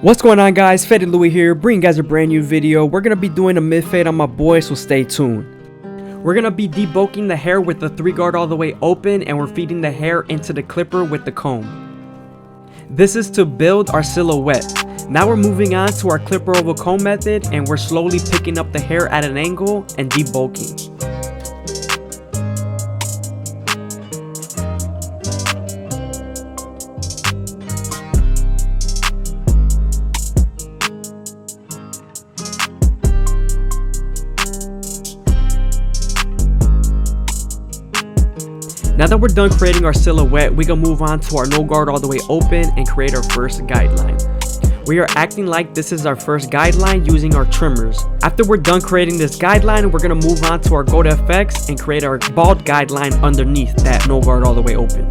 What's going on, guys? FadeitLuie here, bringing you guys a brand new video. We're gonna be doing a mid-fade on my boy, so stay tuned. We're gonna be debulking the hair with the 3 guard all the way open, and we're feeding the hair into the clipper with the comb. This is to build our silhouette. Now we're moving on to our clipper over comb method, and we're slowly picking up the hair at an angle and debulking. Now that we're done creating our silhouette, we can move on to our no guard all the way open and create our first guideline. We are acting like this is our first guideline using our trimmers. After we're done creating this guideline, we're going to move on to our Go to FX and create our bald guideline underneath that no guard all the way open.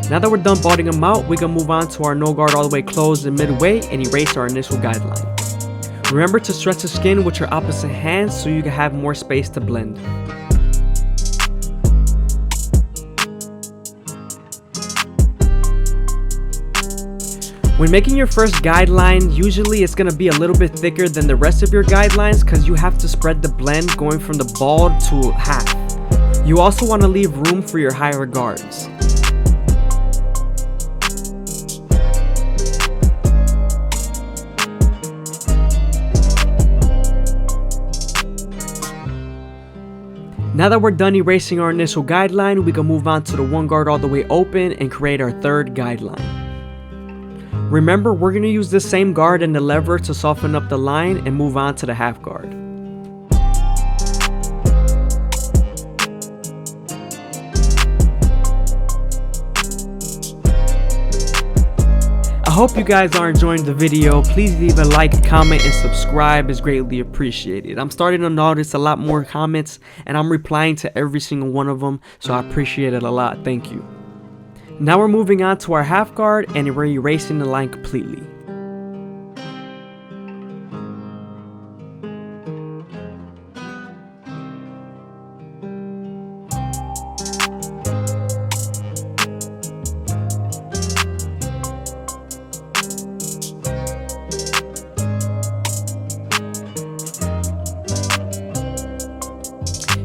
Now that we're done balding them out, we can move on to our no guard all the way closed and midway and erase our initial guideline. Remember to stretch the skin with your opposite hand so you can have more space to blend. When making your first guideline, usually it's going to be a little bit thicker than the rest of your guidelines because you have to spread the blend going from the bald to half. You also want to leave room for your higher guards. Now that we're done erasing our initial guideline, we can move on to the 1 guard all the way open and create our third guideline. Remember, we're going to use the same guard and the lever to soften up the line and move on to the half guard. I hope you guys are enjoying the video. Please leave a like, comment, and subscribe. Is greatly appreciated. I'm starting to notice a lot more comments and I'm replying to every single one of them, so I appreciate it a lot. Thank you. Now we're moving on to our half guard and we're erasing the line completely.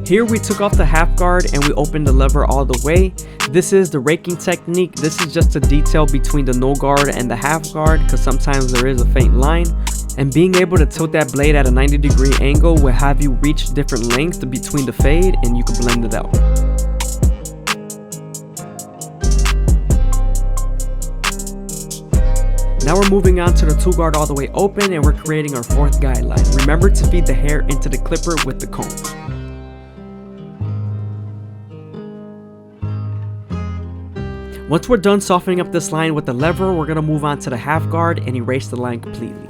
Here we took off the half guard and we opened the lever all the way. This is the raking technique. This is just a detail between the no guard and the half guard because sometimes there is a faint line. And being able to tilt that blade at a 90-degree angle will have you reach different lengths between the fade and you can blend it out. Now we're moving on to the 2 guard all the way open and we're creating our 4th guideline. Remember to feed the hair into the clipper with the comb. Once we're done softening up this line with the lever, we're going to move on to the half guard and erase the line completely.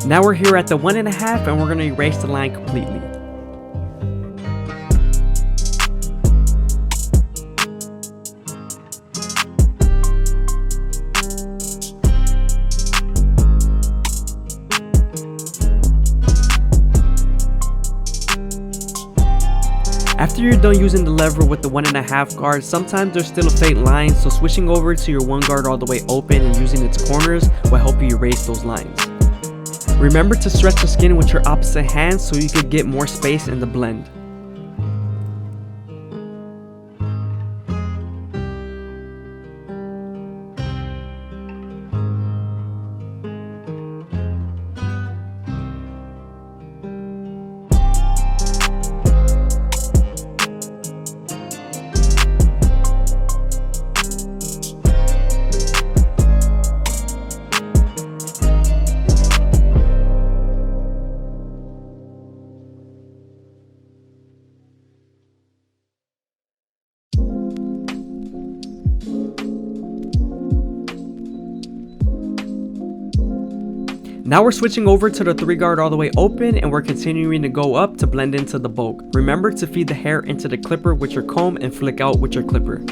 Now we're here at the 1.5 and we're going to erase the line completely. After you're done using the lever with the 1.5 guard, sometimes there's still a faint line, so switching over to your 1 guard all the way open and using its corners will help you erase those lines. Remember to stretch the skin with your opposite hand so you can get more space in the blend. Now we're switching over to the 3-guard all the way open, and we're continuing to go up to blend into the bulk. Remember to feed the hair into the clipper with your comb and flick out with your clipper.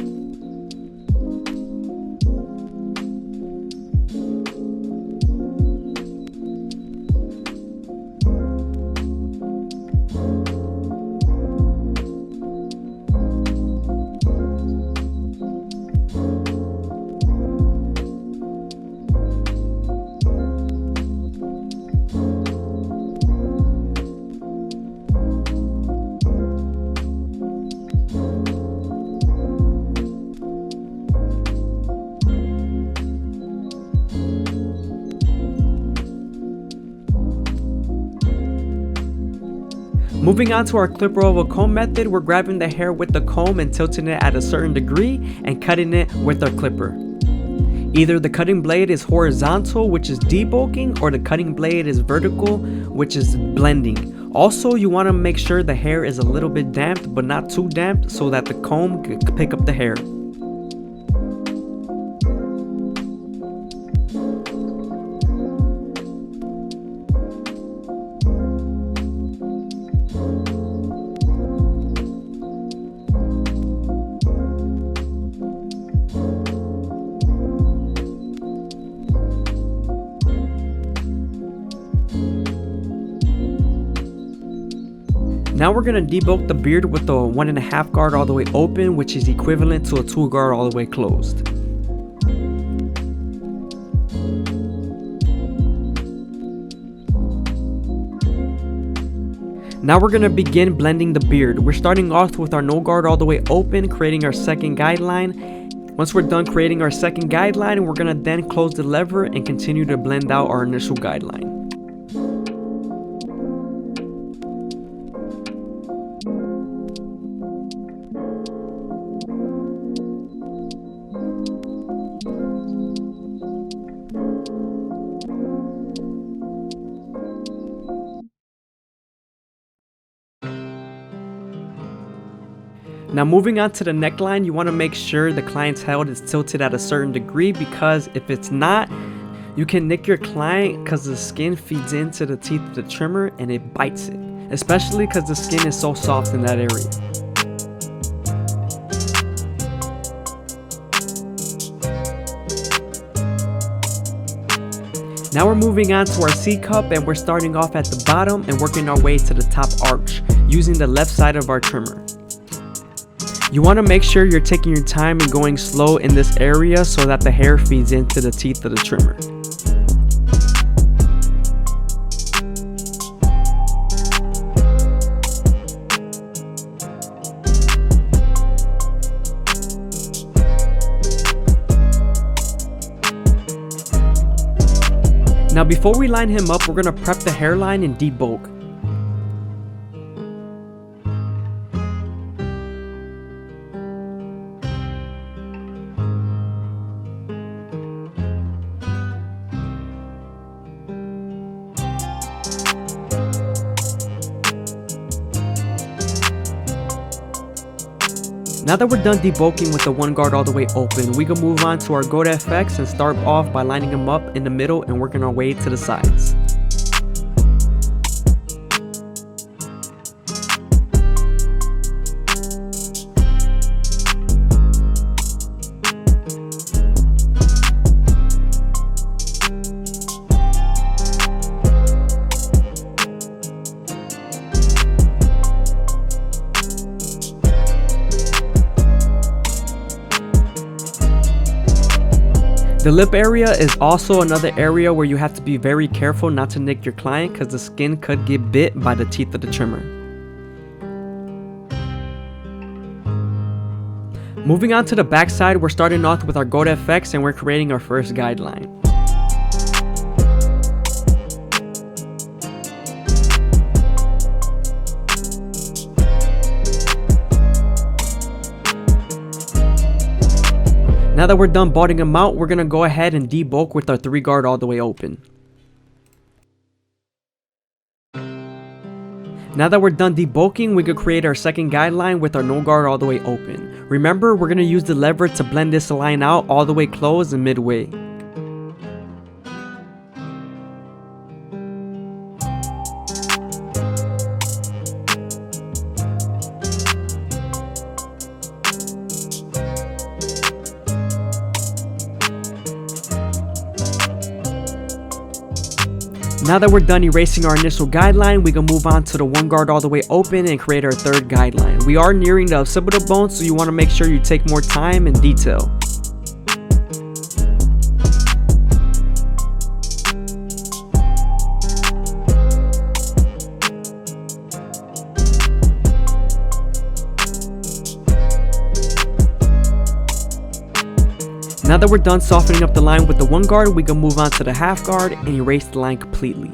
Moving on to our clipper over comb method, we're grabbing the hair with the comb and tilting it at a certain degree and cutting it with our clipper. Either the cutting blade is horizontal, which is debulking, or the cutting blade is vertical, which is blending. Also, you want to make sure the hair is a little bit damped, but not too damped, so that the comb can pick up the hair. Now we're going to debulk the beard with the 1.5 guard all the way open, which is equivalent to a 2 guard all the way closed. Now we're going to begin blending the beard. We're starting off with our no guard all the way open, creating our second guideline. Once we're done creating our second guideline, we're going to then close the lever and continue to blend out our initial guideline. Now moving on to the neckline, you want to make sure the client's head is tilted at a certain degree, because if it's not, you can nick your client because the skin feeds into the teeth of the trimmer and it bites it, especially because the skin is so soft in that area. Now we're moving on to our C cup, and we're starting off at the bottom and working our way to the top arch using the left side of our trimmer. You want to make sure you're taking your time and going slow in this area so that the hair feeds into the teeth of the trimmer. Now before we line him up, we're going to prep the hairline and debulk. Now that we're done debulking with the 1 guard all the way open, we can move on to our Goat FX and start off by lining them up in the middle and working our way to the sides. The lip area is also another area where you have to be very careful not to nick your client, because the skin could get bit by the teeth of the trimmer. Moving on to the back side, we're starting off with our Goat FX and we're creating our first guideline. Now that we're done balding them out, we're going to go ahead and debulk with our 3 guard all the way open. Now that we're done debulking, we could create our second guideline with our no guard all the way open. Remember, we're going to use the lever to blend this line out all the way closed and midway. Now that we're done erasing our initial guideline, we can move on to the one guard all the way open and create our third guideline. We are nearing the occipital bone, so you want to make sure you take more time and detail. Now that we're done softening up the line with the one guard, we can move on to the half guard and erase the line completely.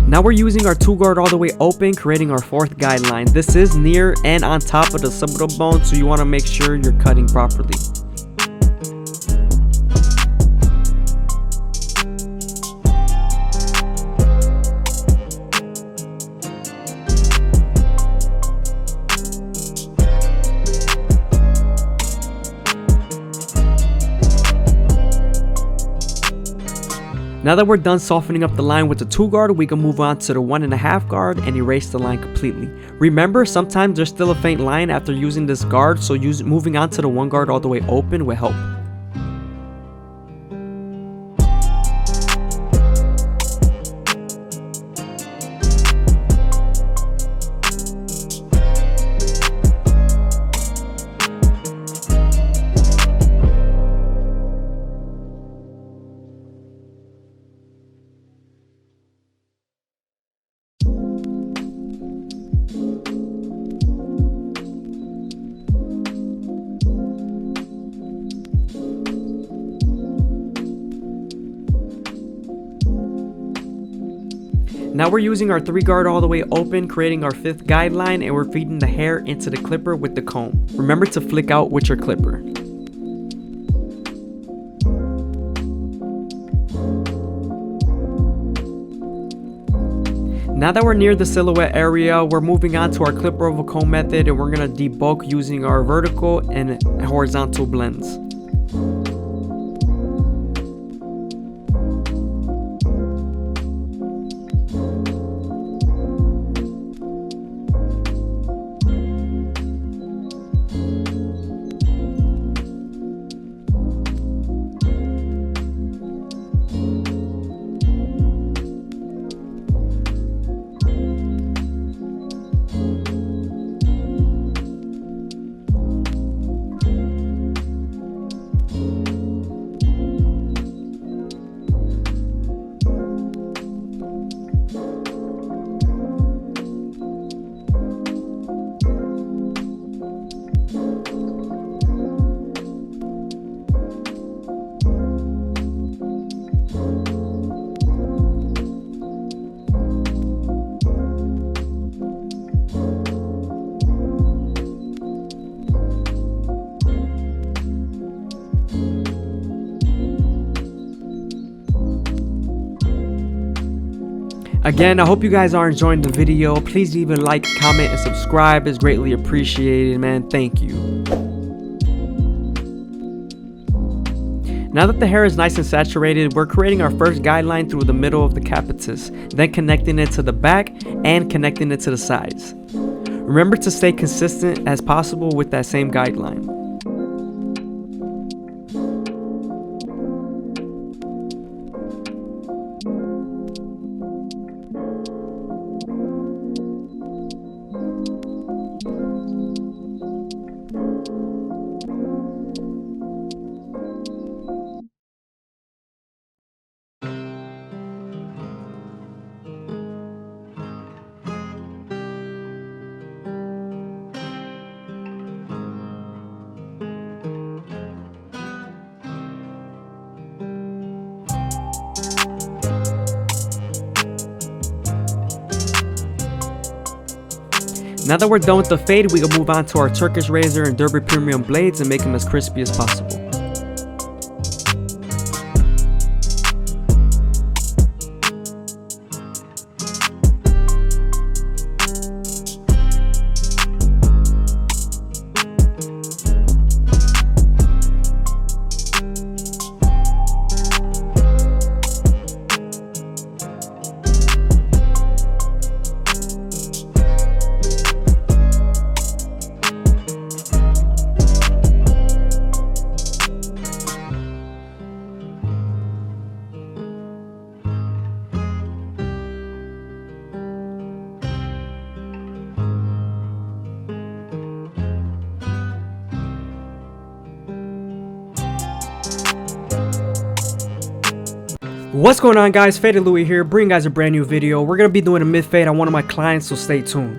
Now we're using our two guard all the way open, creating our fourth guideline. This is near and on top of the occipital bone, so you want to make sure you're cutting properly. Now that we're done softening up the line with the two guard, we can move on to the 1.5 guard and erase the line completely. Remember, sometimes there's still a faint line after using this guard, so moving on to the one guard all the way open will help. Now we're using our 3 guard all the way open, creating our 5th guideline, and we're feeding the hair into the clipper with the comb. Remember to flick out with your clipper. Now that we're near the silhouette area, we're moving on to our clipper over comb method, and we're going to debulk using our vertical and horizontal blends. Again, I hope you guys are enjoying the video. Please leave a like, comment, and subscribe. It's greatly appreciated, man. Thank you. Now that the hair is nice and saturated, we're creating our first guideline through the middle of the capitis, then connecting it to the back and connecting it to the sides. Remember to stay consistent as possible with that same guideline. Now that we're done with the fade, we can move on to our Turkish razor and Derby Premium blades and make them as crispy as possible. What's going on, guys? FadeitLuie here, bringing you guys a brand new video. We're going to be doing a mid-fade on one of my clients, so stay tuned.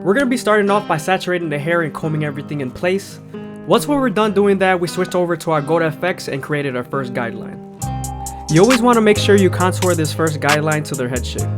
We're going to be starting off by saturating the hair and combing everything in place. Once we were done doing that, we switched over to our Go to FX and created our first guideline. You always want to make sure you contour this first guideline to their head shape.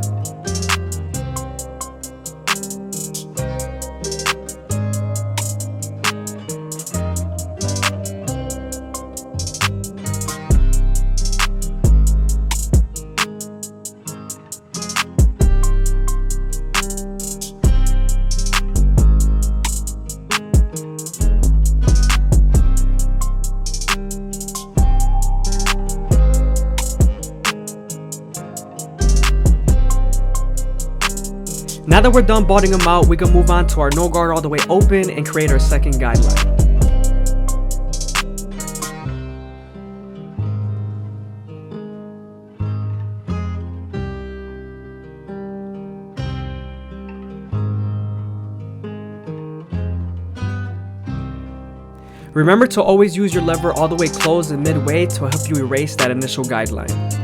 Now that we're done balding them out, we can move on to our no guard all the way open and create our second guideline. Remember to always use your lever all the way closed and midway to help you erase that initial guideline.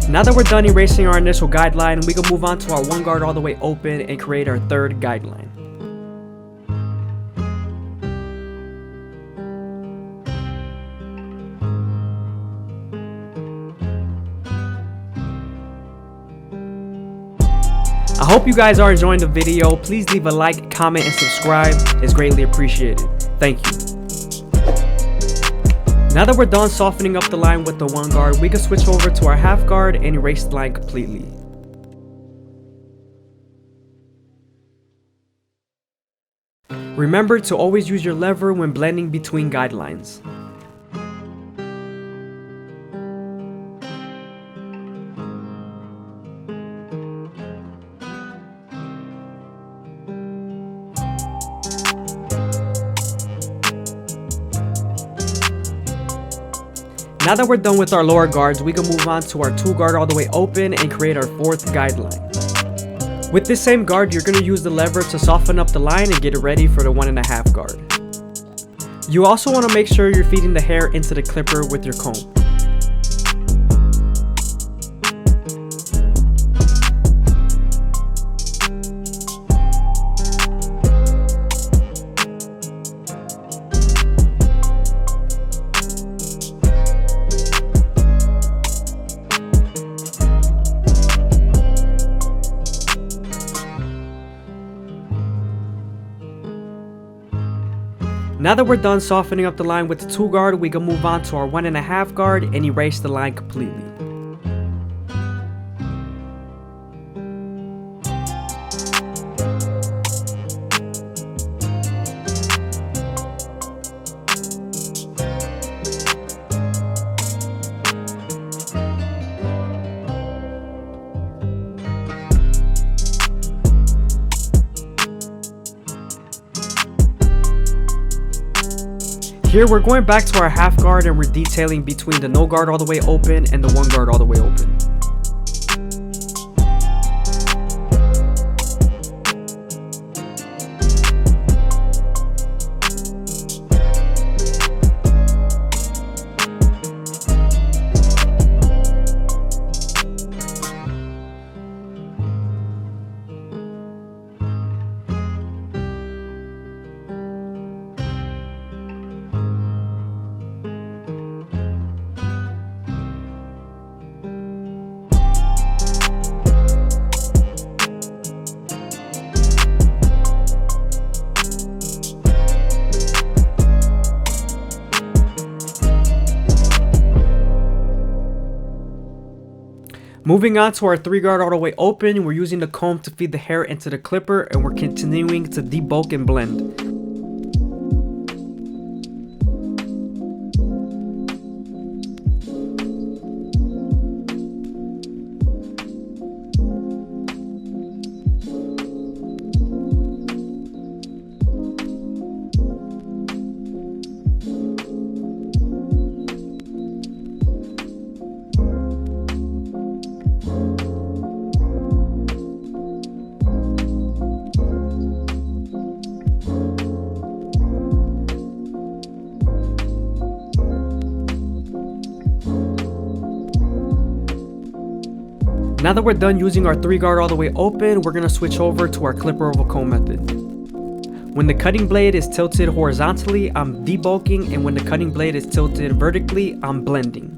Now that we're done erasing our initial guideline, we can move on to our one guard all the way open and create our third guideline. I hope you guys are enjoying the video. Please leave a like, comment, and subscribe. It's greatly appreciated. Thank you. Now that we're done softening up the line with the one guard, we can switch over to our half guard and erase the line completely. Remember to always use your lever when blending between guidelines. Now that we're done with our lower guards, we can move on to our two guard all the way open and create our fourth guideline. With this same guard, you're going to use the lever to soften up the line and get it ready for the 1.5 guard. You also want to make sure you're feeding the hair into the clipper with your comb. Now that we're done softening up the line with the two guard, we can move on to our 1.5 guard and erase the line completely. Here we're going back to our half guard and we're detailing between the no guard all the way open and the one guard all the way open. Moving on to our 3 guard all the way open, we're using the comb to feed the hair into the clipper, and we're continuing to debulk and blend. Now that we're done using our 3-guard all the way open, we're going to switch over to our clipper oval comb method. When the cutting blade is tilted horizontally, I'm debulking, and when the cutting blade is tilted vertically, I'm blending.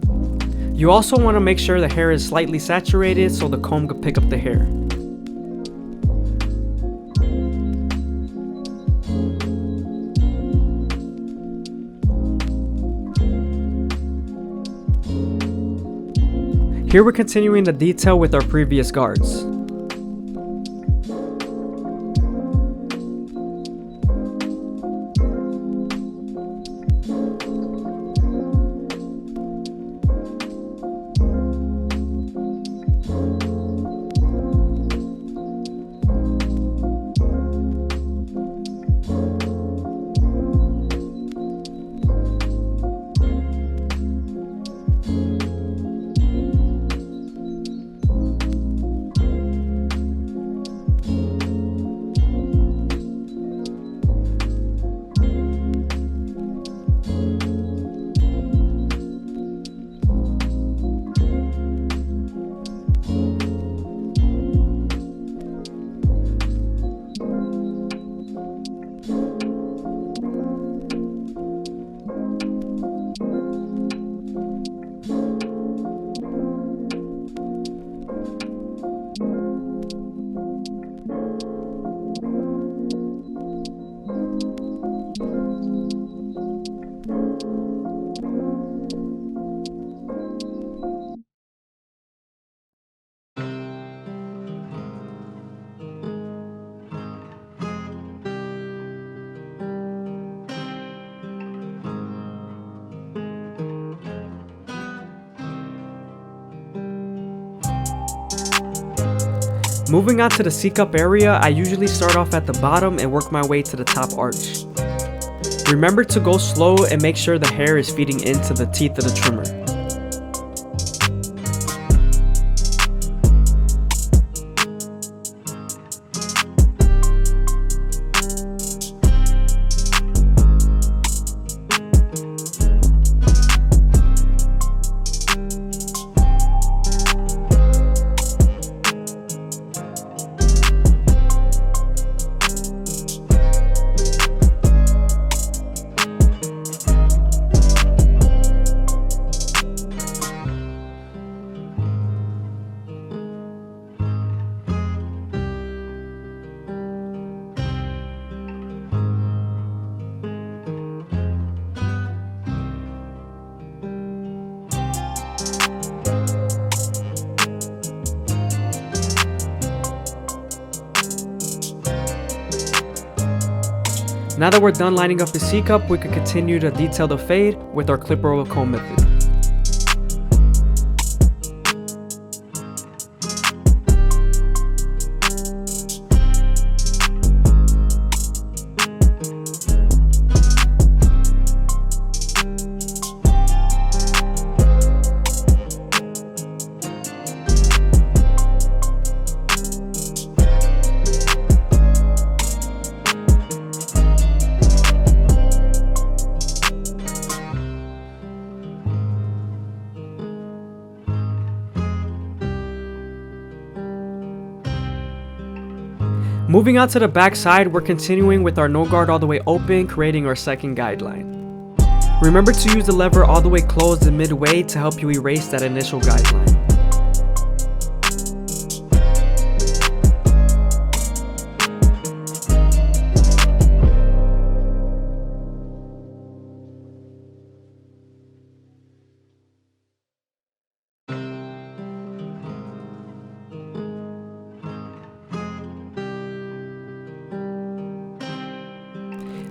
You also want to make sure the hair is slightly saturated so the comb can pick up the hair. Here we're continuing the detail with our previous guards. Moving on to the C-cup area, I usually start off at the bottom and work my way to the top arch. Remember to go slow and make sure the hair is feeding into the teeth of the trimmer. Now that we're done lining up the C-cup, we can continue to detail the fade with our clipper oval comb method. Moving on to the back side, we're continuing with our no guard all the way open, creating our second guideline. Remember to use the lever all the way closed and midway to help you erase that initial guideline.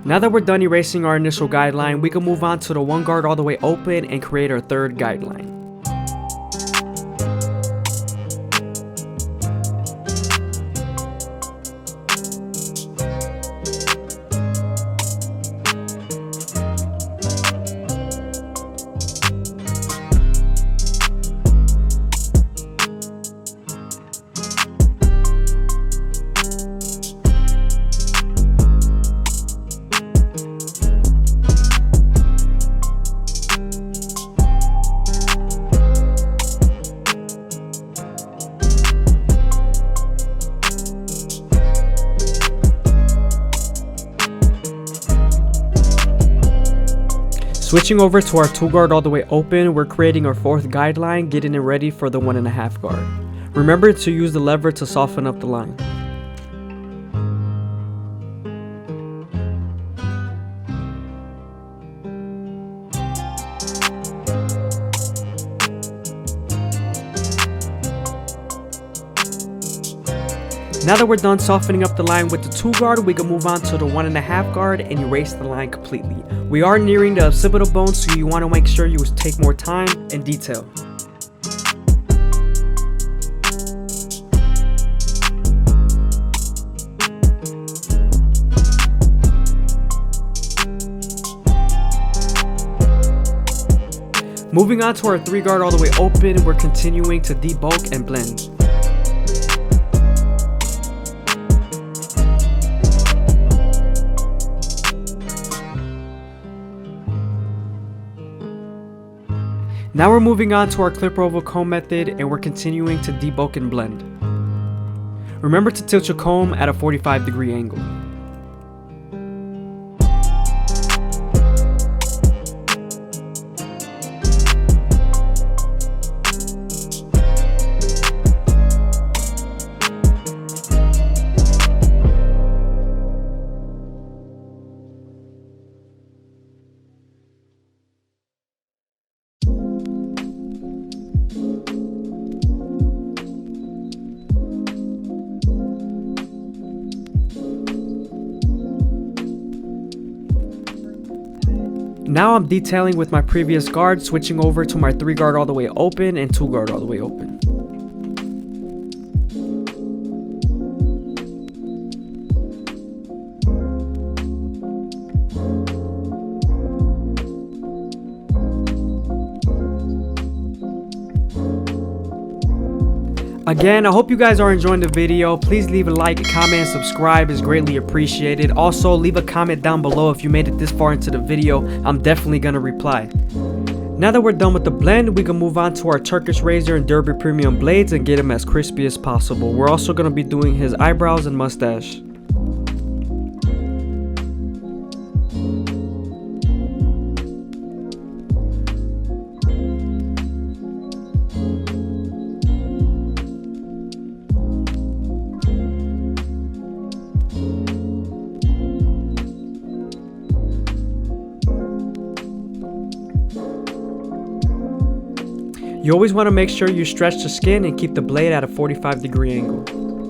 Now that we're done erasing our initial guideline, we can move on to the 1 guard all the way open and create our third guideline. Switching over to our 2 guard all the way open, we're creating our 4th guideline, getting it ready for the 1.5 guard. Remember to use the lever to soften up the line. Now that we're done softening up the line with the 2 guard, we can move on to the 1.5 guard and erase the line completely. We are nearing the occipital bone, so you want to make sure you take more time and detail. Moving on to our 3 guard all the way open, we're continuing to debulk and blend. Now we're moving on to our clipper oval comb method, and we're continuing to debulk and blend. Remember to tilt your comb at a 45-degree angle. Now I'm detailing with my previous guard, switching over to my 3 guard all the way open and 2 guard all the way open. Again, I hope you guys are enjoying the video. Please leave a like, comment, and subscribe is greatly appreciated. Also, leave a comment down below if you made it this far into the video. I'm definitely gonna reply. Now that we're done with the blend, we can move on to our Turkish razor and Derby premium blades and get them as crispy as possible. We're also gonna be doing his eyebrows and mustache. You always want to make sure you stretch the skin and keep the blade at a 45-degree angle.